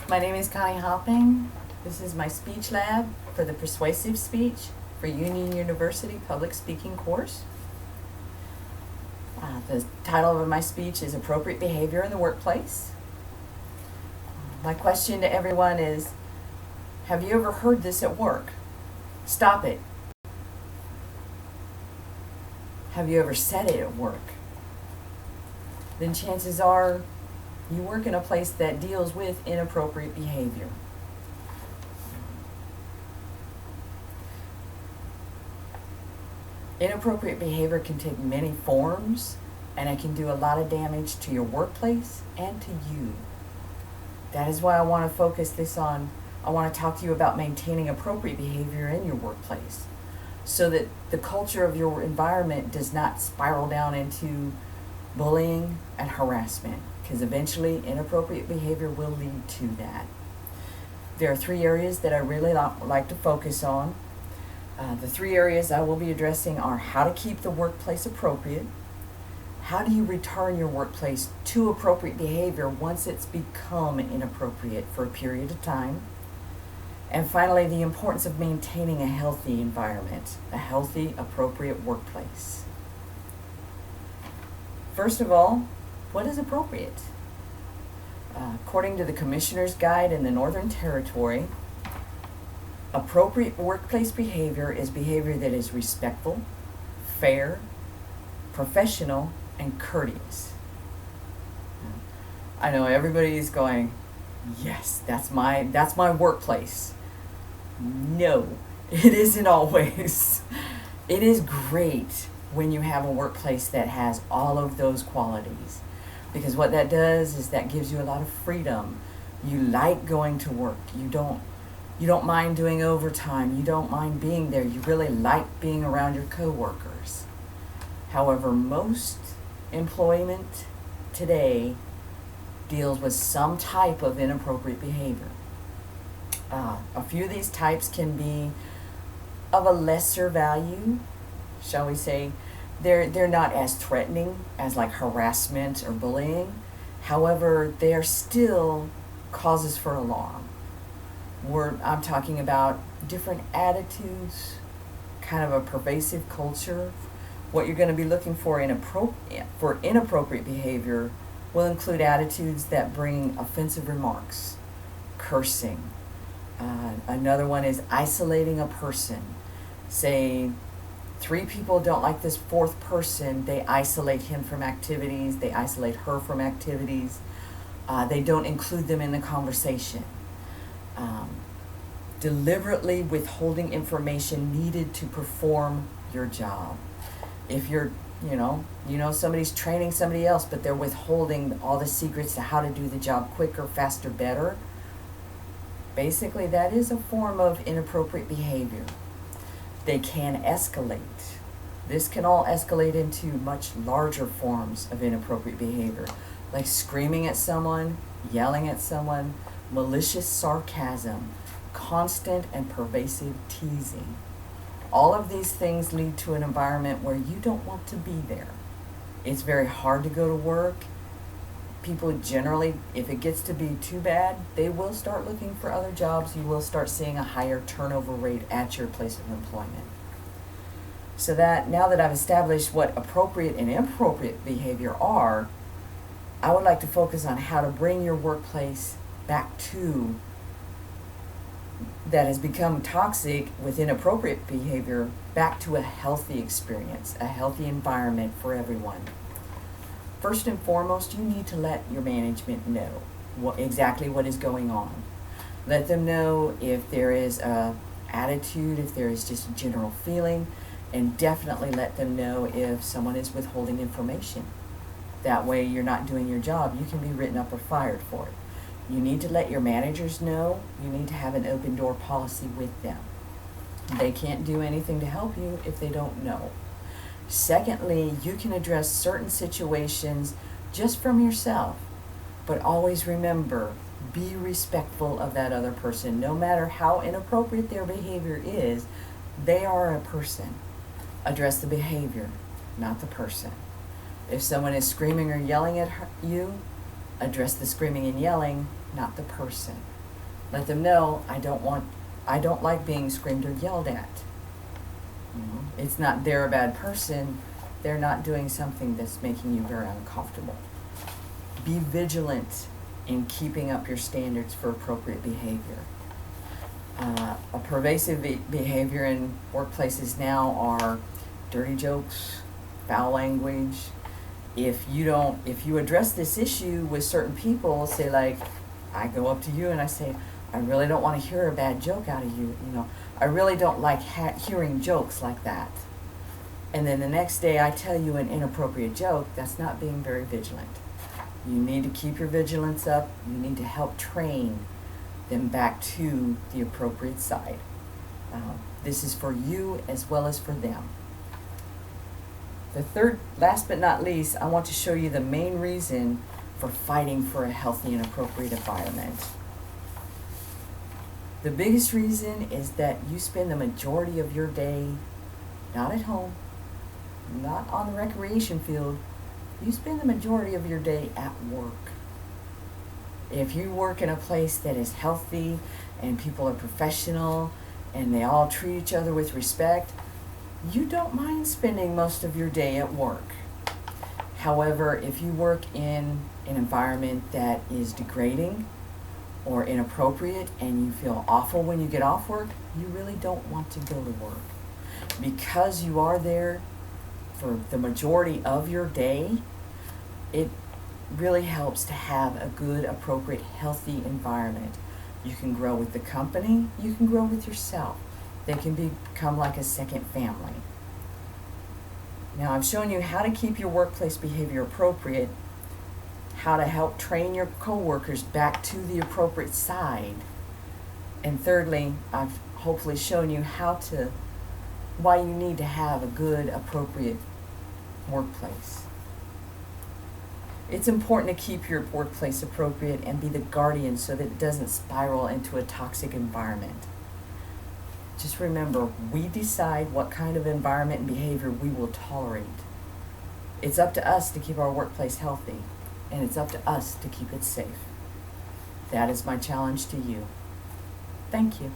My name is C.Hopping. This is my speech lab for the Persuasive Speech for Union University Public Speaking course. The title of my speech is Appropriate Behavior in the Workplace. My question to everyone is, have you ever heard this at work? Stop it. Have you ever said it at work? Then chances are you work in a place that deals with inappropriate behavior. Inappropriate behavior can take many forms, and it can do a lot of damage to your workplace and to you. That is why I want to focus this on, I want to talk to you about maintaining appropriate behavior in your workplace so that the culture of your environment does not spiral down into bullying and harassment, because eventually inappropriate behavior will lead to that. There are 3 areas that I really like to focus on. The 3 areas I will be addressing are how to keep the workplace appropriate, how do you return your workplace to appropriate behavior once it's become inappropriate for a period of time, and finally, the importance of maintaining a healthy environment, a healthy, appropriate workplace. First of all, what is appropriate? According to the Commissioner's Guide in the Northern Territory, appropriate workplace behavior is behavior that is respectful, fair, professional, and courteous. I know everybody's going, yes, that's my workplace. No, it isn't always. It is great when you have a workplace that has all of those qualities, because what that does is that gives you a lot of freedom. You like going to work. You don't mind doing overtime. You don't mind being there. You really like being around your coworkers. However, most employment today deals with some type of inappropriate behavior. A few of these types can be of a lesser value, shall we say. They're not as threatening as like harassment or bullying. However, they are still causes for alarm. I'm talking about different attitudes, kind of a pervasive culture. What you're going to be looking for inappropriate behavior will include attitudes that bring offensive remarks, cursing. Another one is isolating a person. Say 3 people don't like this 4th person, they isolate him from activities, they isolate her from activities, they don't include them in the conversation. Deliberately withholding information needed to perform your job. If you're, somebody's training somebody else, but they're withholding all the secrets to how to do the job quicker, faster, better, basically that is a form of inappropriate behavior. They can escalate. This can all escalate into much larger forms of inappropriate behavior, like screaming at someone, yelling at someone, malicious sarcasm, constant and pervasive teasing. All of these things lead to an environment where you don't want to be there. It's very hard to go to work. People generally, if it gets to be too bad, they will start looking for other jobs. You will start seeing a higher turnover rate at your place of employment. So that now that I've established what appropriate and inappropriate behavior are, I would like to focus on how to bring your workplace back to that has become toxic with inappropriate behavior back to a healthy experience, a healthy environment for everyone. First and foremost, you need to let your management know exactly what is going on. Let them know if there is a attitude, if there is just a general feeling, and definitely let them know if someone is withholding information. That way you're not doing your job. You can be written up or fired for it. You need to let your managers know. You need to have an open door policy with them. They can't do anything to help you if they don't know. Secondly, you can address certain situations just from yourself, but always remember, be respectful of that other person. No matter how inappropriate their behavior is, they are a person. Address the behavior, not the person. If someone is screaming or yelling at you, address the screaming and yelling, not the person. Let them know I don't like being screamed or yelled at. You know, it's not they're a bad person, they're not doing something that's making you very uncomfortable. Be vigilant in keeping up your standards for appropriate behavior. A pervasive behavior in workplaces now are dirty jokes, foul language. If you address this issue with certain people, say like, I go up to you and I say, I really don't want to hear a bad joke out of you. You know, I really don't like hearing jokes like that. And then the next day I tell you an inappropriate joke. That's not being very vigilant. You need to keep your vigilance up. You need to help train them back to the appropriate side. This is for you as well as for them. The third, last but not least, I want to show you the main reason for fighting for a healthy and appropriate environment. The biggest reason is that you spend the majority of your day not at home, not on the recreation field. You spend the majority of your day at work. If you work in a place that is healthy and people are professional and they all treat each other with respect, you don't mind spending most of your day at work. However, if you work in an environment that is degrading or inappropriate and you feel awful when you get off work, you really don't want to go to work. Because you are there for the majority of your day, it really helps to have a good, appropriate, healthy environment. You can grow with the company, you can grow with yourself. They can become like a second family. Now I've shown you how to keep your workplace behavior appropriate, how to help train your coworkers back to the appropriate side, and thirdly, I've hopefully shown you why you need to have a good, appropriate workplace. It's important to keep your workplace appropriate and be the guardian so that it doesn't spiral into a toxic environment. Just remember, we decide what kind of environment and behavior we will tolerate. It's up to us to keep our workplace healthy, and it's up to us to keep it safe. That is my challenge to you. Thank you.